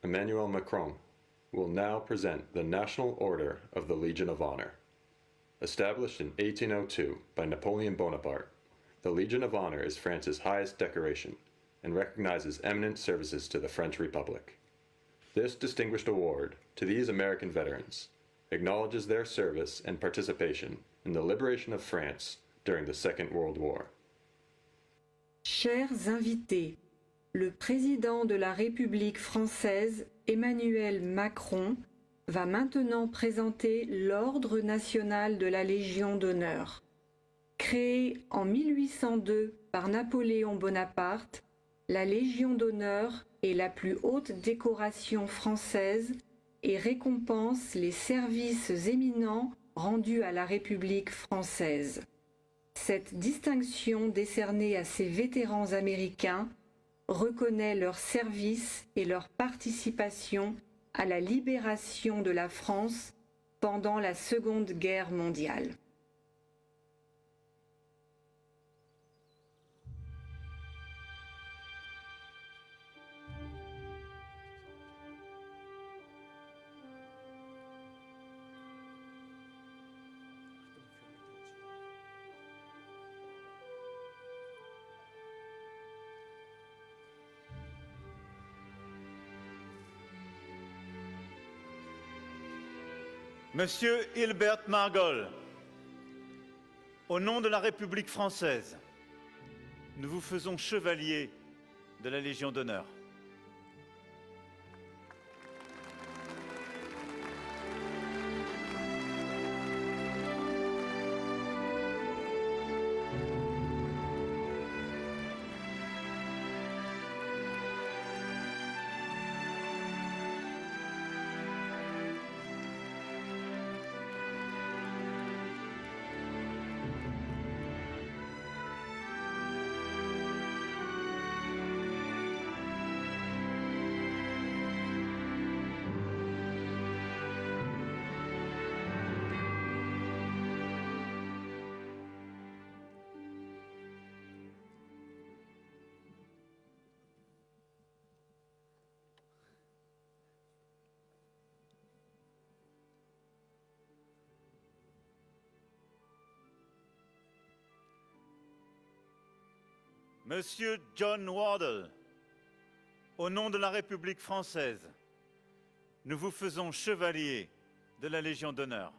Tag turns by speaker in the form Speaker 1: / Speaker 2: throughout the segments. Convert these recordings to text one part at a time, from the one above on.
Speaker 1: Emmanuel Macron, will now present the National Order of the Legion of Honor. Established in 1802 by Napoleon Bonaparte, the Legion of Honor is France's highest decoration and recognizes eminent services to the French Republic. This distinguished award to these American veterans acknowledges their service and participation in the liberation of France during the Second World War.
Speaker 2: Chers invités, le président de la République française, Emmanuel Macron, va maintenant présenter l'Ordre national de la Légion d'honneur. Créée en 1802 par Napoléon Bonaparte, la Légion d'honneur est la plus haute décoration française et récompense les services éminents rendus à la République française. Cette distinction décernée à ces vétérans américains reconnaît leur service et leur participation à la libération de la France pendant la Seconde Guerre mondiale.
Speaker 3: Monsieur Hilbert Margol, au nom de la République française, nous vous faisons chevalier de la Légion d'honneur. Monsieur John Wardle, au nom de la République française, nous vous faisons chevalier de la Légion d'honneur.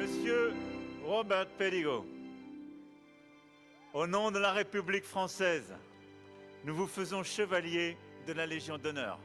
Speaker 3: Monsieur Robert Pedigo, au nom de la République française, nous vous faisons chevalier de la Légion d'honneur.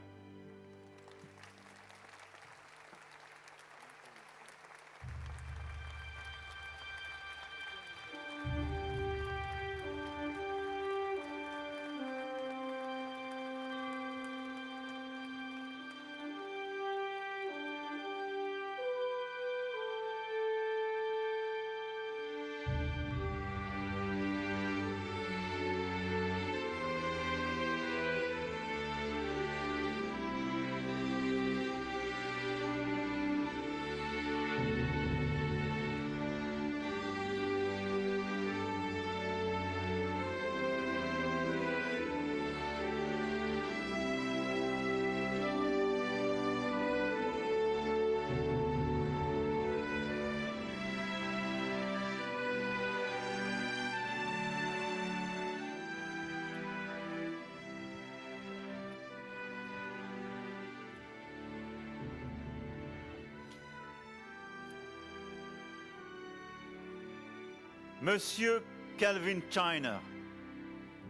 Speaker 3: Monsieur Calvin China,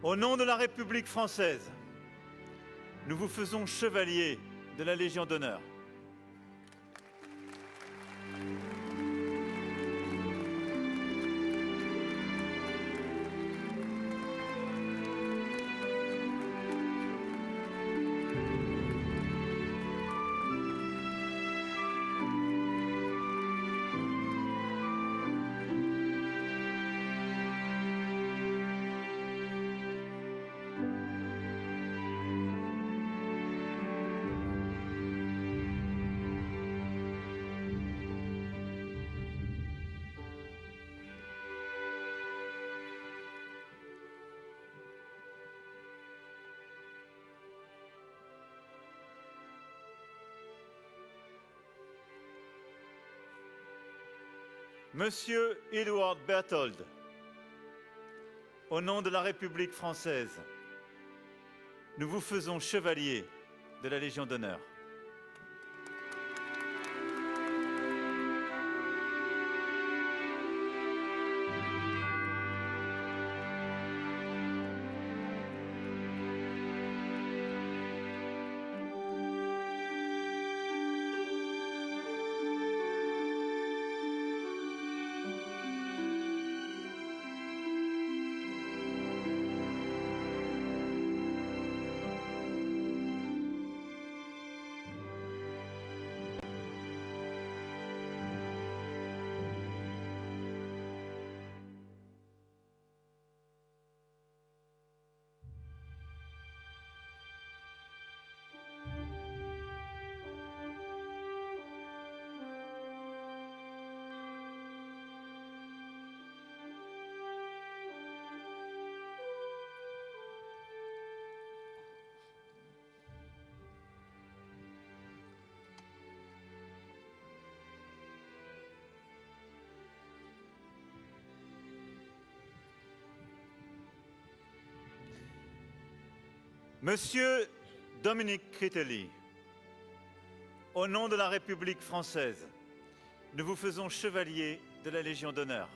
Speaker 3: au nom de la République française, nous vous faisons chevalier de la Légion d'honneur. Monsieur Edward Berthold, au nom de la République française, nous vous faisons chevalier de la Légion d'honneur. Monsieur Dominique Critelli, au nom de la République française, nous vous faisons chevalier de la Légion d'honneur.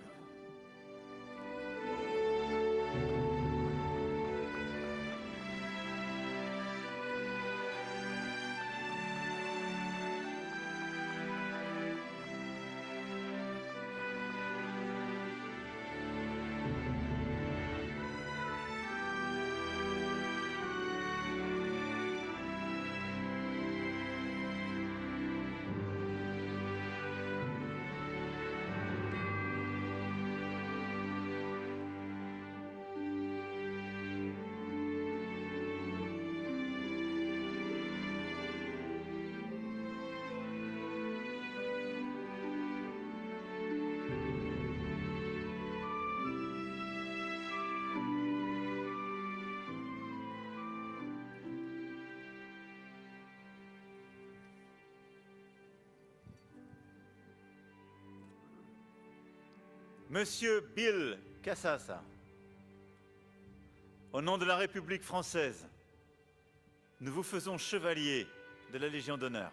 Speaker 3: Monsieur Bill Cassassa, au nom de la République française, nous vous faisons chevalier de la Légion d'honneur.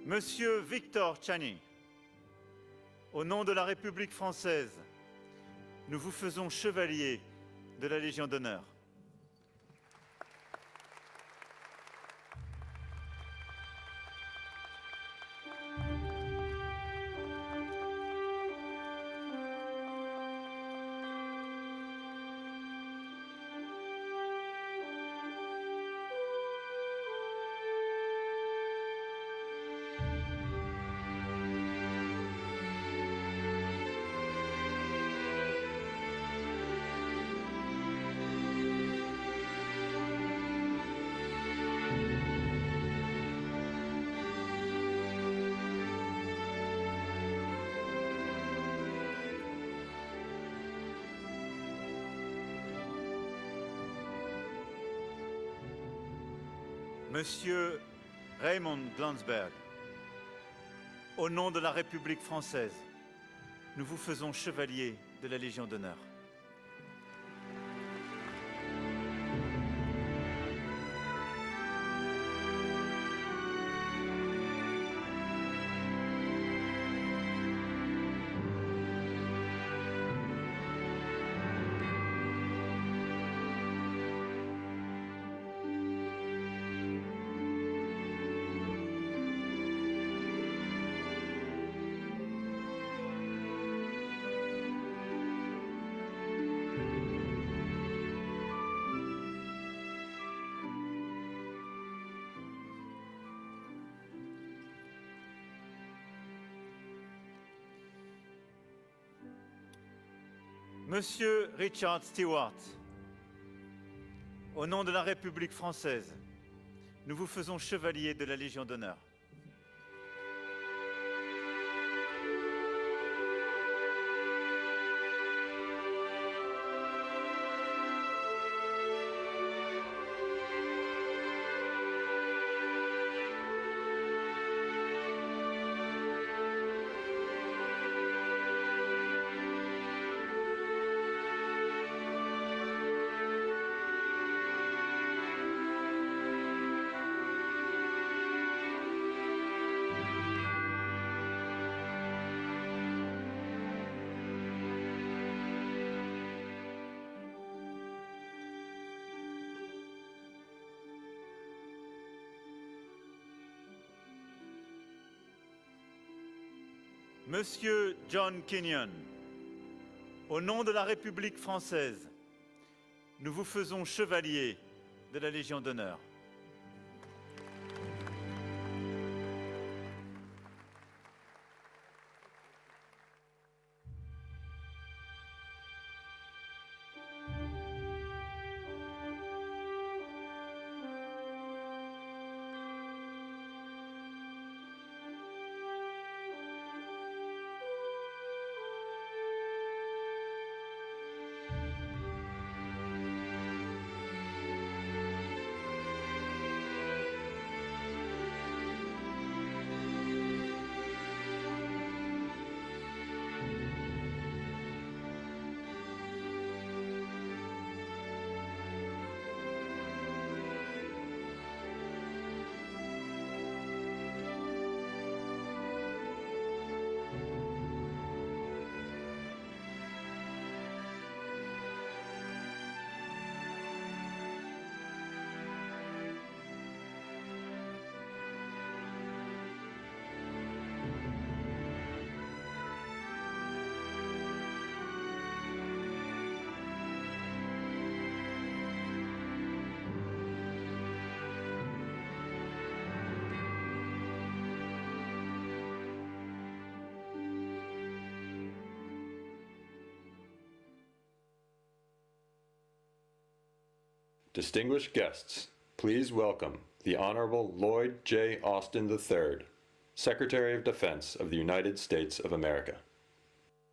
Speaker 3: Monsieur Victor Chani, au nom de la République française, nous vous faisons chevalier de la Légion d'honneur. Monsieur Raymond Glansberg, au nom de la République française, nous vous faisons chevalier de la Légion d'honneur. Monsieur Richard Stewart, au nom de la République française, nous vous faisons chevalier de la Légion d'honneur. Monsieur John Kenyon, au nom de la République française, nous vous faisons chevalier de la Légion d'honneur.
Speaker 1: Distinguished guests, please welcome the Honorable Lloyd J. Austin III, Secretary of Defense of the United States of America.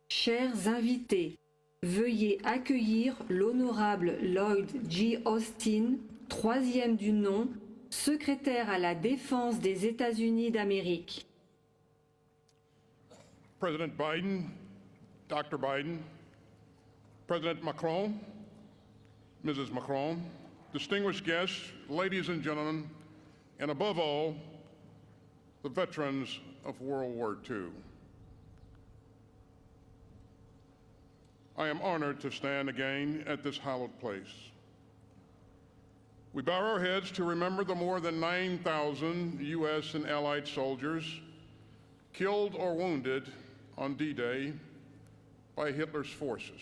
Speaker 2: Chers invités, veuillez accueillir l'honorable Lloyd J. Austin, troisième du nom, secrétaire à la Défense des États-Unis d'Amérique.
Speaker 4: President Biden, Dr. Biden, President Macron, Mrs. Macron, distinguished guests, ladies and gentlemen, and above all, the veterans of World War II. I am honored to stand again at this hallowed place. We bow our heads to remember the more than 9,000 U.S. and Allied soldiers killed or wounded on D-Day by Hitler's forces.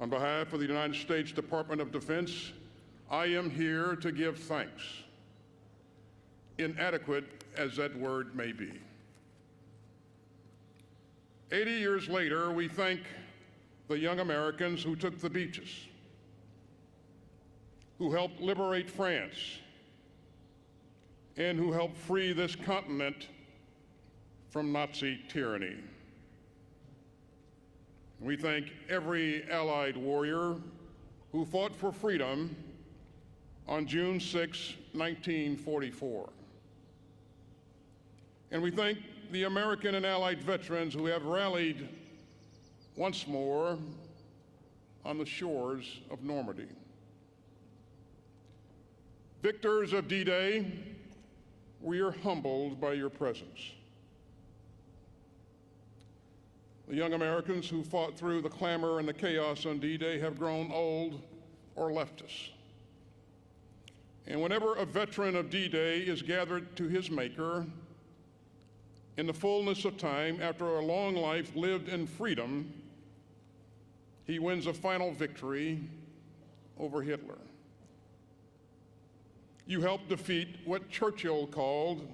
Speaker 4: On behalf of the United States Department of Defense, I am here to give thanks, inadequate as that word may be. 80 years later, we thank the young Americans who took the beaches, who helped liberate France, and who helped free this continent from Nazi tyranny. We thank every Allied warrior who fought for freedom on June 6, 1944. And we thank the American and Allied veterans who have rallied once more on the shores of Normandy. Victors of D-Day, we are humbled by your presence. The young Americans who fought through the clamor and the chaos on D-Day have grown old or left us. And whenever a veteran of D-Day is gathered to his maker, in the fullness of time, after a long life lived in freedom, he wins a final victory over Hitler. You helped defeat what Churchill called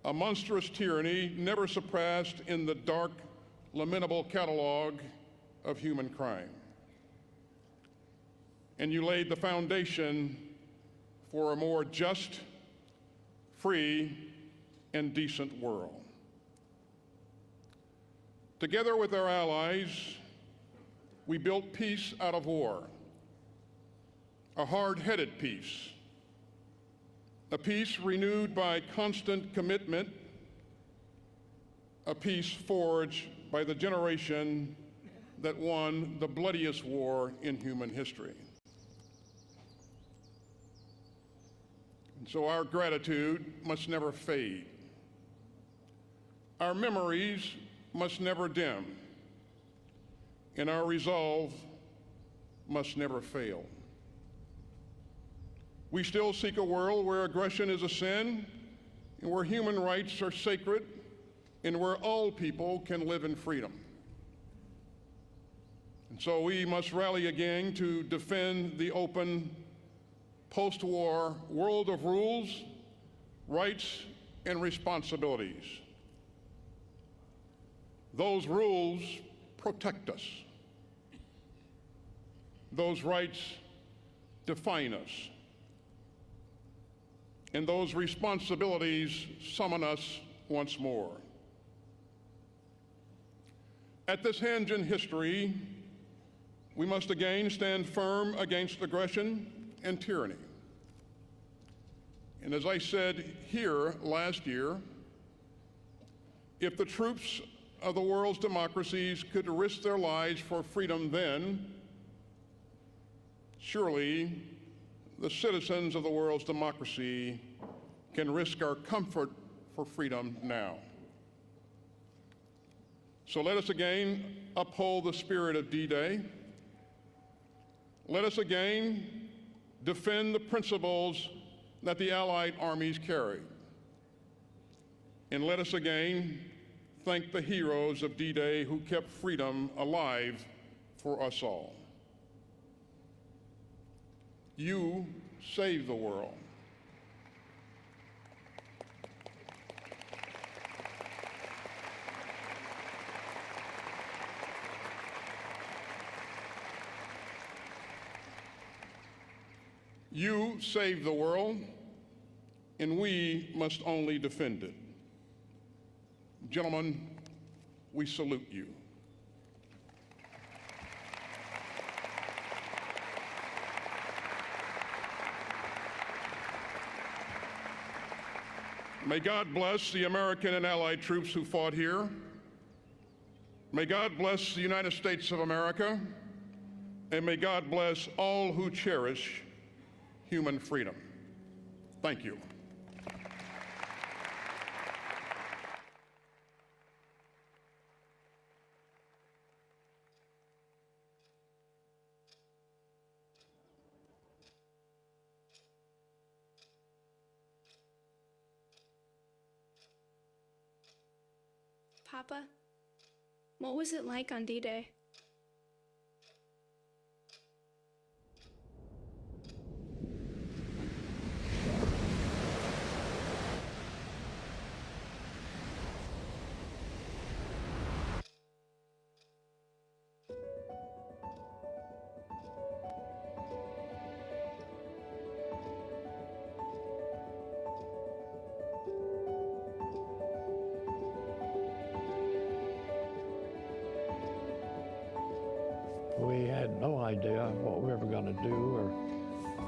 Speaker 4: a monstrous tyranny never surpassed in the dark, lamentable catalog of human crime. And you laid the foundation for a more just, free, and decent world. Together with our allies, we built peace out of war, a hard-headed peace, a peace renewed by constant commitment, a peace forged by the generation that won the bloodiest war in human history. And so our gratitude must never fade. Our memories must never dim, and our resolve must never fail. We still seek a world where aggression is a sin, and where human rights are sacred, and where all people can live in freedom. And so we must rally again to defend the open, post-war world of rules, rights, and responsibilities. Those rules protect us. Those rights define us. And those responsibilities summon us once more. At this hinge in history, we must again stand firm against aggression and tyranny. And as I said here last year, if the troops of the world's democracies could risk their lives for freedom then, surely the citizens of the world's democracy can risk our comfort for freedom now. So let us again uphold the spirit of D-Day. Let us again defend the principles that the Allied armies carried. And let us again thank the heroes of D-Day who kept freedom alive for us all. You saved the world. You saved the world, and we must only defend it. Gentlemen, we salute you. May God bless the American and Allied troops who fought here. May God bless the United States of America, and may God bless all who cherish human freedom. Thank you.
Speaker 5: Papa, what was it like on D-Day?
Speaker 6: We had no idea what we were going to do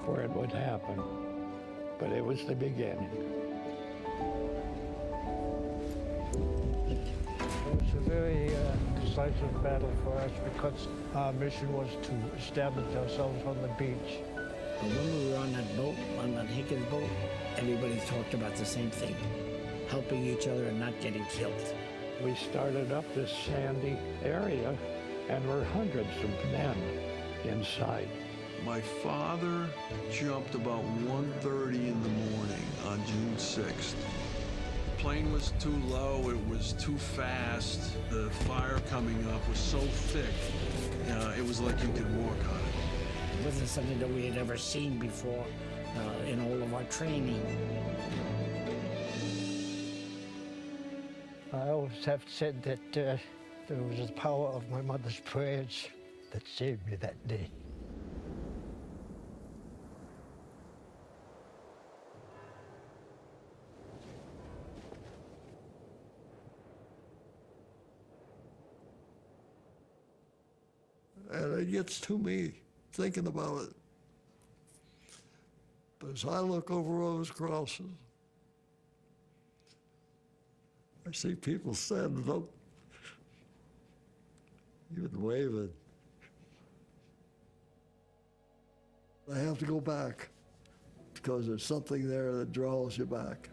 Speaker 6: or before it would happen, but it was the beginning. It was a very decisive battle for us because our mission was to establish ourselves on the beach.
Speaker 7: But when we were on that boat, on that Higgins boat, everybody talked about the same thing, helping each other and not getting killed.
Speaker 6: We started up this sandy area, and there were hundreds of men inside.
Speaker 8: My father jumped about 1:30 in the morning on June 6th. The plane was too low, it was too fast. The fire coming up was so thick, it was like you could walk on it.
Speaker 7: It wasn't something that we had ever seen before in all of our training.
Speaker 6: I always have said that there was the power of my mother's prayers that saved me that day.
Speaker 9: And it gets to me thinking about it. But as I look over those crosses, I see people standing up, even waving. I have to go back because there's something there that draws you back.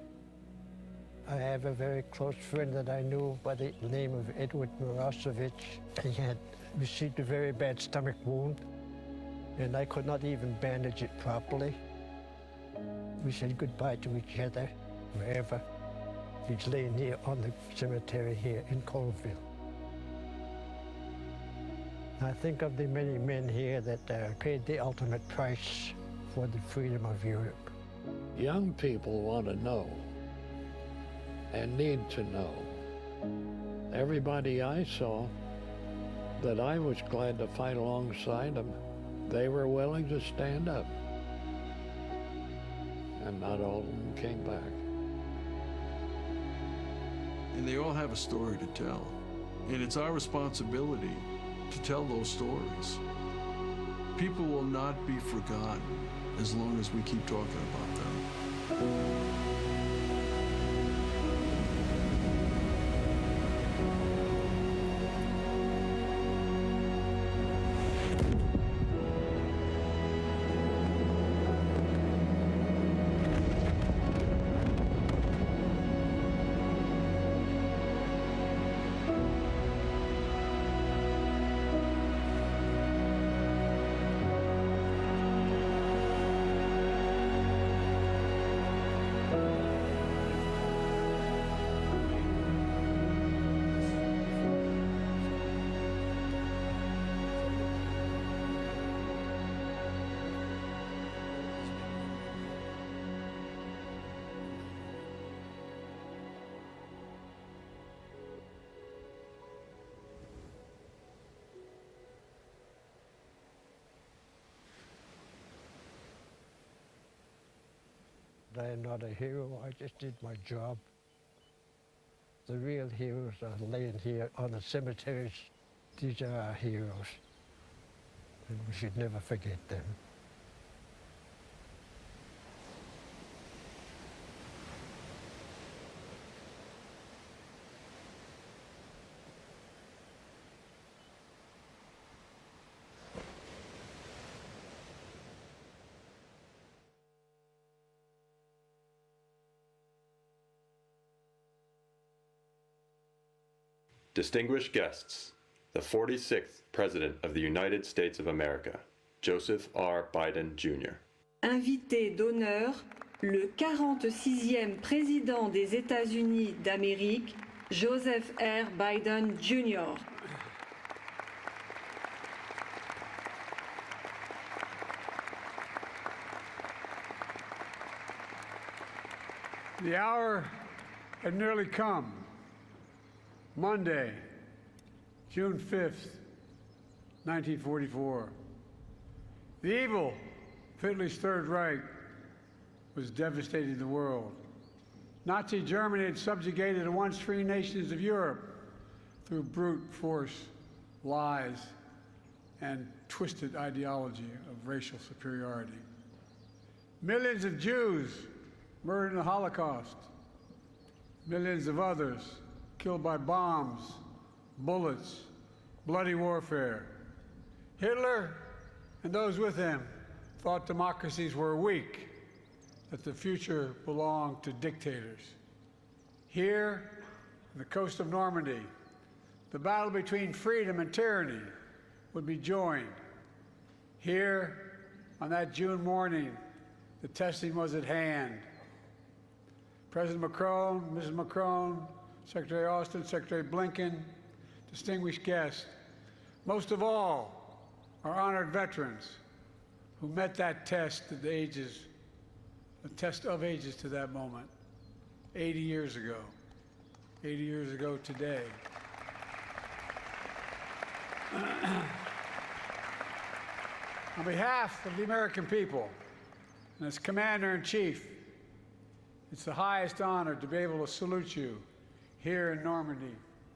Speaker 6: I have a very close friend that I knew by the name of Edward Mirosevich. He had received a very bad stomach wound, and I could not even bandage it properly. We said goodbye to each other wherever. He's laying here on the cemetery here in Colville. I think of the many men here that paid the ultimate price for the freedom of Europe. Young people want to know and need to know. Everybody I saw that I was glad to fight alongside them, they were willing to stand up. And not all of them came back.
Speaker 8: And they all have a story to tell. And it's our responsibility to tell those stories. People will not be forgotten as long as we keep talking about them.
Speaker 6: I am not a hero, I just did my job. The real heroes are laying here on the cemeteries. These are our heroes, and we should never forget them.
Speaker 1: Distinguished guests, the 46th President of the United States of America, Joseph R. Biden, Jr.
Speaker 2: Invité d'honneur, le 46e Président des États-Unis d'Amérique, Joseph R. Biden, Jr.
Speaker 10: The hour had nearly come. Monday, June 5th, 1944. The evil of Hitler's Third Reich was devastating the world. Nazi Germany had subjugated the once free nations of Europe through brute force, lies, and twisted ideology of racial superiority. Millions of Jews murdered in the Holocaust. Millions of others killed by bombs, bullets, bloody warfare. Hitler and those with him thought democracies were weak, that the future belonged to dictators. Here, on the coast of Normandy, the battle between freedom and tyranny would be joined. Here, on that June morning, the testing was at hand. President Macron, Mrs. Macron, Secretary Austin, Secretary Blinken, distinguished guests, most of all, our honored veterans who met that test at the ages, the test of ages to that moment, 80 years ago today. On behalf of the American people and as Commander-in-Chief, it's the highest honor to be able to salute you here in Normandy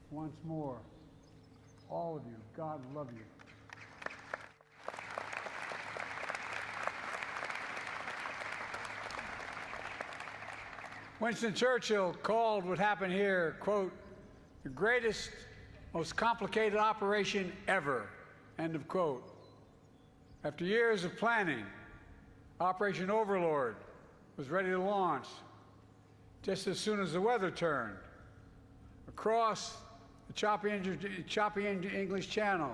Speaker 10: once more. All of you, God love you. Winston Churchill called what happened here, quote, the greatest, most complicated operation ever, end of quote. After years of planning, Operation Overlord was ready to launch just as soon as the weather turned. Across the choppy English Channel,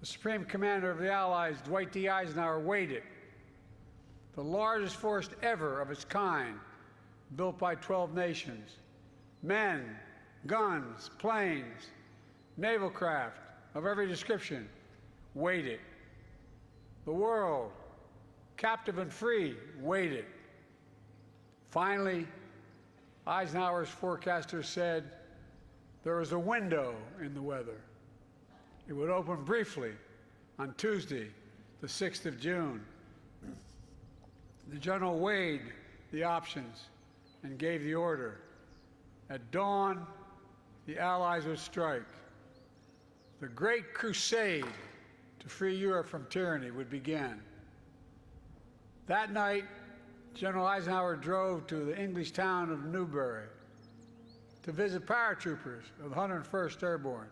Speaker 10: the Supreme Commander of the Allies, Dwight D. Eisenhower, waited. The largest force ever of its kind, built by 12 nations. Men, guns, planes, naval craft of every description waited. The world, captive and free, waited. Finally, Eisenhower's forecaster said there was a window in the weather. It would open briefly on Tuesday, the 6th of June. The general weighed the options and gave the order. At dawn, the Allies would strike. The great crusade to free Europe from tyranny would begin. That night, General Eisenhower drove to the English town of Newbury to visit paratroopers of the 101st Airborne.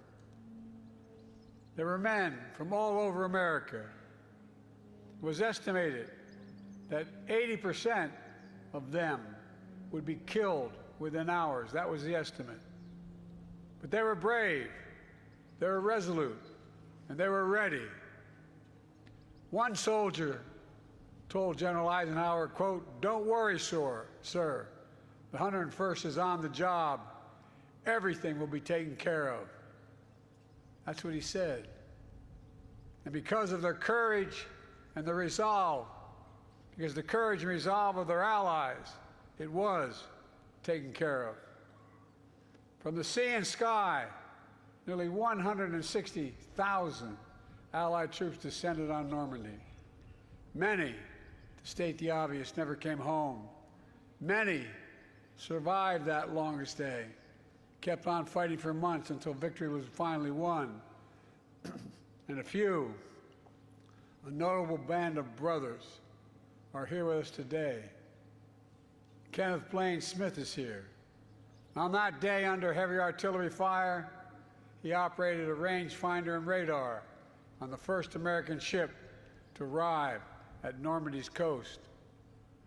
Speaker 10: There were men from all over America. It was estimated that 80% of them would be killed within hours. That was the estimate. But they were brave, they were resolute, and they were ready. One soldier told General Eisenhower, quote, "Don't worry, sir. The 101st is on the job. Everything will be taken care of." That's what he said. And because of their courage and their resolve, because the courage and resolve of their allies, it was taken care of. From the sea and sky, nearly 160,000 Allied troops descended on Normandy. Many, to state the obvious, never came home. Many survived that longest day, kept on fighting for months until victory was finally won. And a few, a notable band of brothers, are here with us today. Kenneth Blaine Smith is here. On that day, under heavy artillery fire, he operated a rangefinder and radar on the first American ship to arrive at Normandy's coast,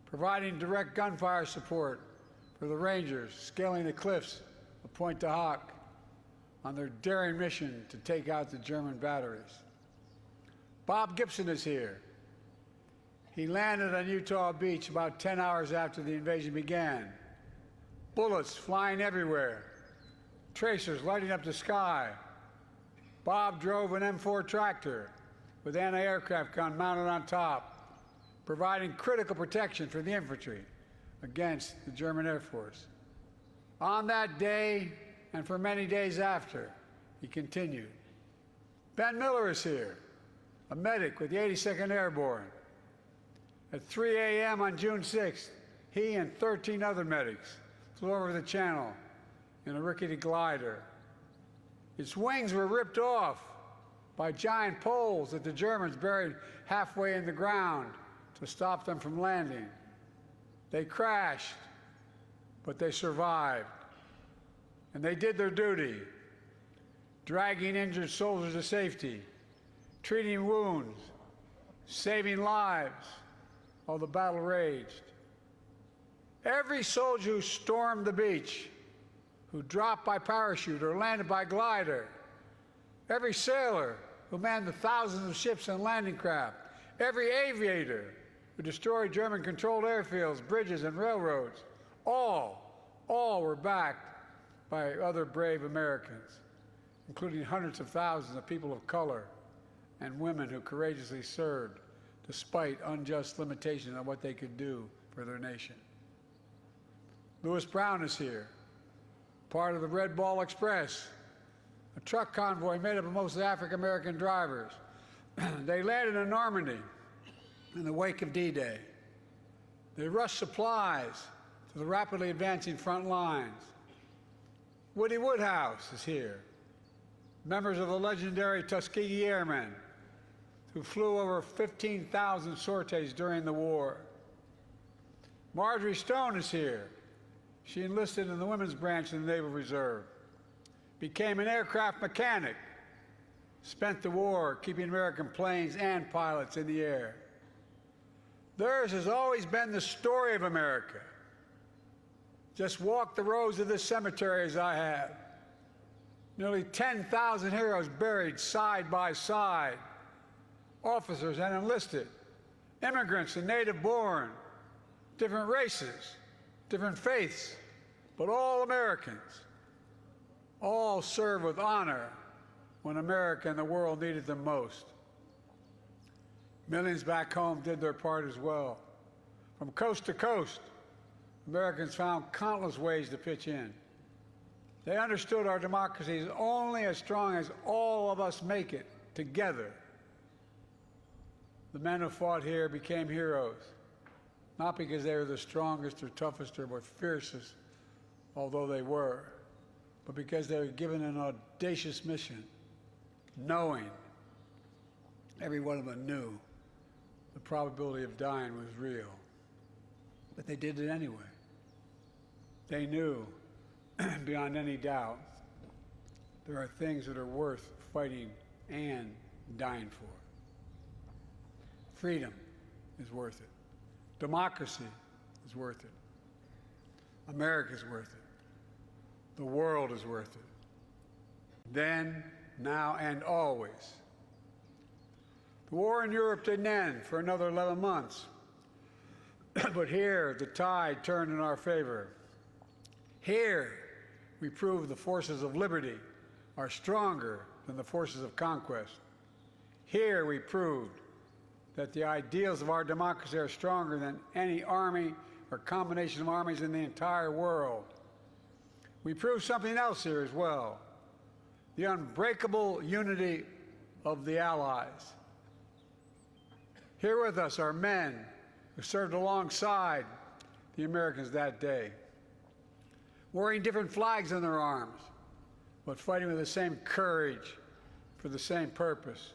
Speaker 10: providing direct gunfire support for the Rangers scaling the cliffs of Pointe du Hoc on their daring mission to take out the German batteries. Bob Gibson is here. He landed on Utah Beach about 10 hours after the invasion began. Bullets flying everywhere, tracers lighting up the sky. Bob drove an M4 tractor with anti-aircraft gun mounted on top, providing critical protection for the infantry against the German Air Force. On that day, and for many days after, he continued. Ben Miller is here, a medic with the 82nd Airborne. At 3 a.m. on June 6th, he and 13 other medics flew over the channel in a rickety glider. Its wings were ripped off by giant poles that the Germans buried halfway in the ground to stop them from landing. They crashed, but they survived. And they did their duty, dragging injured soldiers to safety, treating wounds, saving lives while the battle raged. Every soldier who stormed the beach, who dropped by parachute or landed by glider, every sailor who manned the thousands of ships and landing craft, every aviator who destroyed German-controlled airfields, bridges, and railroads, all were backed by other brave Americans, including hundreds of thousands of people of color and women who courageously served despite unjust limitations on what they could do for their nation. Lewis Brown is here, part of the Red Ball Express, a truck convoy made up of mostly African-American drivers. They landed in Normandy in the wake of D-Day. They rushed supplies to the rapidly advancing front lines. Woody Woodhouse is here, members of the legendary Tuskegee Airmen, who flew over 15,000 sorties during the war. Marjorie Stone is here. She enlisted in the women's branch of the Naval Reserve, became an aircraft mechanic, spent the war keeping American planes and pilots in the air. Theirs has always been the story of America. Just walk the rows of this cemetery as I have. Nearly 10,000 heroes buried side by side, officers and enlisted, immigrants and native-born, different races, different faiths, but all Americans. All served with honor when America and the world needed them most. Millions back home did their part as well. From coast to coast, Americans found countless ways to pitch in. They understood our democracy is only as strong as all of us make it together. The men who fought here became heroes, not because they were the strongest or toughest or fiercest, although they were, but because they were given an audacious mission, knowing, every one of them knew, the probability of dying was real. But they did it anyway. They knew, beyond any doubt, there are things that are worth fighting and dying for. Freedom is worth it. Democracy is worth it. America is worth it. The world is worth it. Then, now, and always. The war in Europe didn't end for another 11 months. But here, the tide turned in our favor. Here, we proved the forces of liberty are stronger than the forces of conquest. Here, we proved that the ideals of our democracy are stronger than any army or combination of armies in the entire world. We proved something else here as well, the unbreakable unity of the Allies. Here with us are men who served alongside the Americans that day, wearing different flags on their arms, but fighting with the same courage for the same purpose.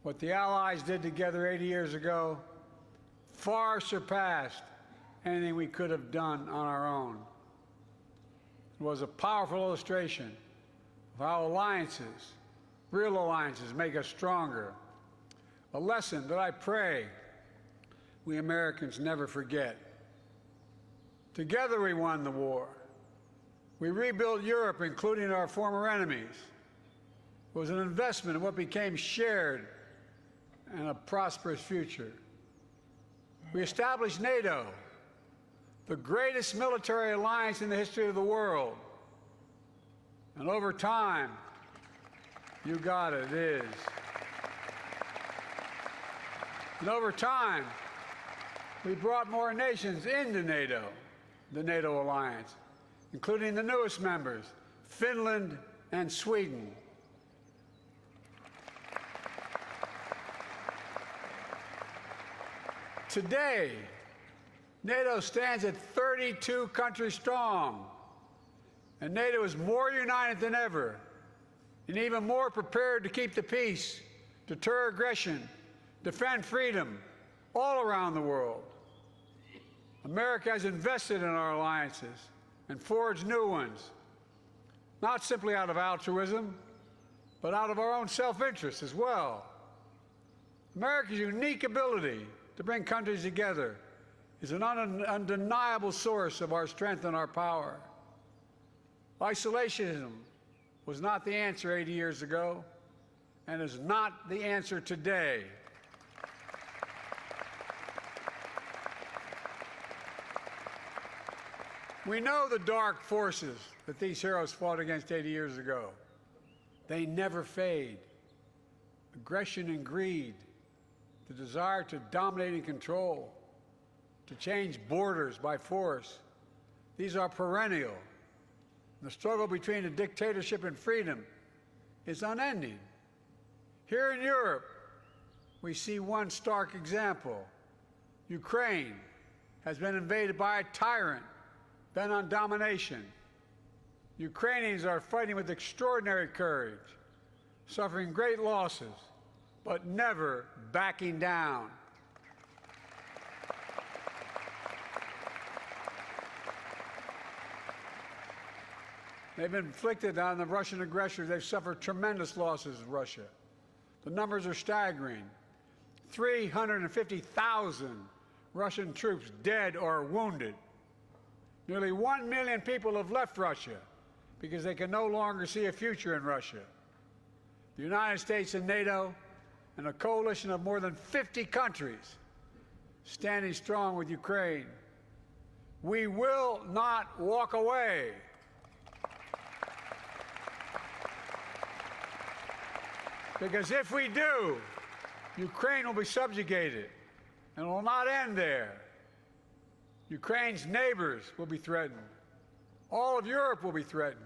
Speaker 10: What the Allies did together 80 years ago far surpassed anything we could have done on our own. It was a powerful illustration of how alliances, real alliances, make us stronger. A lesson that I pray we Americans never forget. Together we won the war. We rebuilt Europe, including our former enemies. It was an investment in what became shared and a prosperous future. We established NATO, the greatest military alliance in the history of the world. And over time, you got it, it is. And over time, we brought more nations into NATO, the NATO alliance, including the newest members, Finland and Sweden. Today, NATO stands at 32 countries strong, and NATO is more united than ever, and even more prepared to keep the peace, deter aggression, defend freedom all around the world. America has invested in our alliances and forged new ones, not simply out of altruism, but out of our own self-interest as well. America's unique ability to bring countries together is an undeniable source of our strength and our power. Isolationism was not the answer 80 years ago and is not the answer today. We know the dark forces that these heroes fought against 80 years ago. They never fade. Aggression and greed, the desire to dominate and control, to change borders by force, these are perennial. The struggle between a dictatorship and freedom is unending. Here in Europe, we see one stark example. Ukraine has been invaded by a tyrant bent on domination. Ukrainians are fighting with extraordinary courage, suffering great losses, but never backing down. They've inflicted on the Russian aggressors, they've suffered tremendous losses in Russia. The numbers are staggering. 350,000 Russian troops dead or wounded. Nearly 1 million people have left Russia because they can no longer see a future in Russia. The United States and NATO and a coalition of more than 50 countries standing strong with Ukraine. We will not walk away. Because if we do, Ukraine will be subjugated, and it will not end there. Ukraine's neighbors will be threatened. All of Europe will be threatened.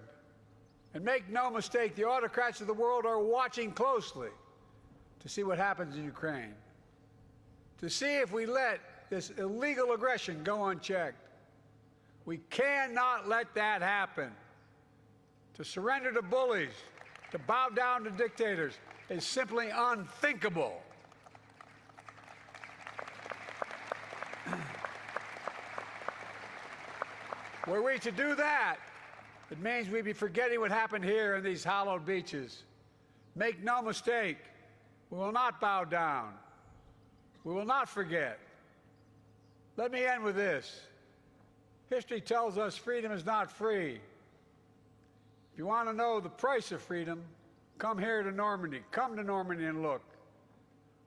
Speaker 10: And make no mistake, the autocrats of the world are watching closely to see what happens in Ukraine, to see if we let this illegal aggression go unchecked. We cannot let that happen. To surrender to bullies, to bow down to dictators, is simply unthinkable. Were we to do that, it means we'd be forgetting what happened here in these hallowed beaches. Make no mistake, we will not bow down. We will not forget. Let me end with this. History tells us freedom is not free. If you want to know the price of freedom, come here to Normandy. Come to Normandy and look.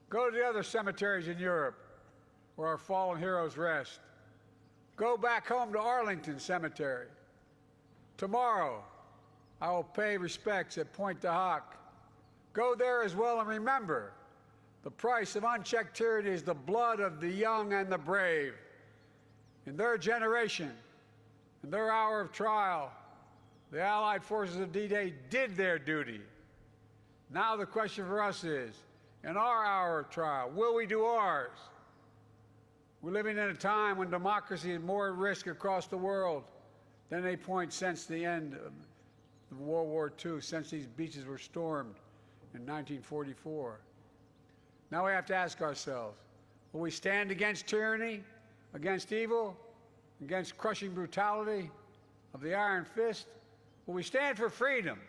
Speaker 10: Go to the other cemeteries in Europe where our fallen heroes rest. Go back home to Arlington Cemetery. Tomorrow, I will pay respects at Pointe du Hoc. Go there as well and remember, the price of unchecked tyranny is the blood of the young and the brave. In their generation, in their hour of trial, the Allied forces of D-Day did their duty. Now the question for us is, in our hour of trial, will we do ours? We're living in a time when democracy is more at risk across the world than any point since the end of World War II, since these beaches were stormed in 1944. Now we have to ask ourselves, will we stand against tyranny, against evil, against crushing brutality of the iron fist? Will we stand for freedom?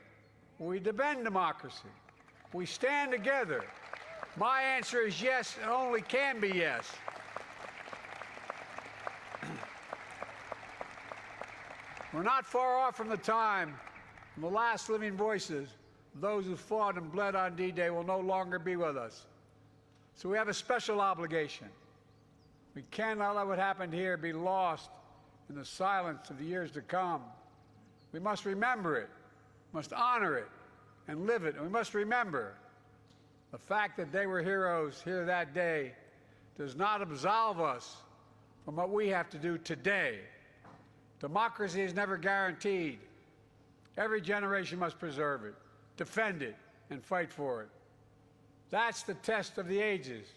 Speaker 10: Will we defend democracy? Will we stand together? My answer is yes, and only can be yes. We're not far off from the time when the last living voices of those who fought and bled on D-Day will no longer be with us. So we have a special obligation. We cannot let what happened here be lost in the silence of the years to come. We must remember it, must honor it, and live it. And we must remember the fact that they were heroes here that day does not absolve us from what we have to do today. Democracy is never guaranteed. Every generation must preserve it, defend it, and fight for it. That's the test of the ages.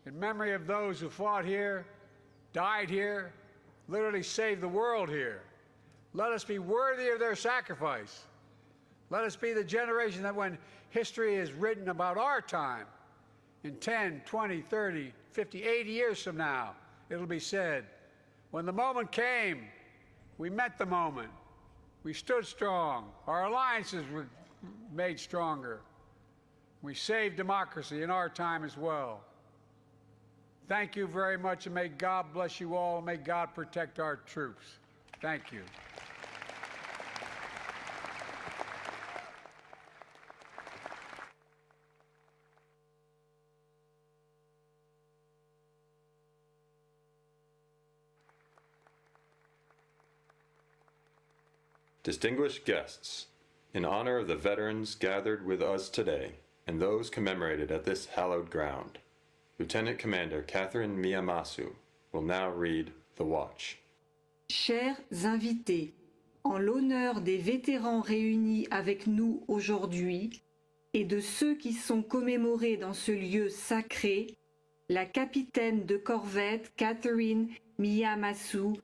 Speaker 10: In memory of those who fought here, died here, literally saved the world here, let us be worthy of their sacrifice. Let us be the generation that when history is written about our time, in 10, 20, 30, 50, 80 years from now, it'll be said, when the moment came, we met the moment. We stood strong. Our alliances were made stronger. We saved democracy in our time as well. Thank you very much, and may God bless you all, and may God protect our troops. Thank you.
Speaker 1: Distinguished guests, in honor of the veterans gathered with us today and those commemorated at this hallowed ground, Lieutenant Commander Catherine Miyamasu will now read the watch.
Speaker 2: Chers invités, en l'honneur des vétérans réunis avec nous aujourd'hui et de ceux qui sont commémorés dans ce lieu sacré, la capitaine de corvette Catherine Miyamasu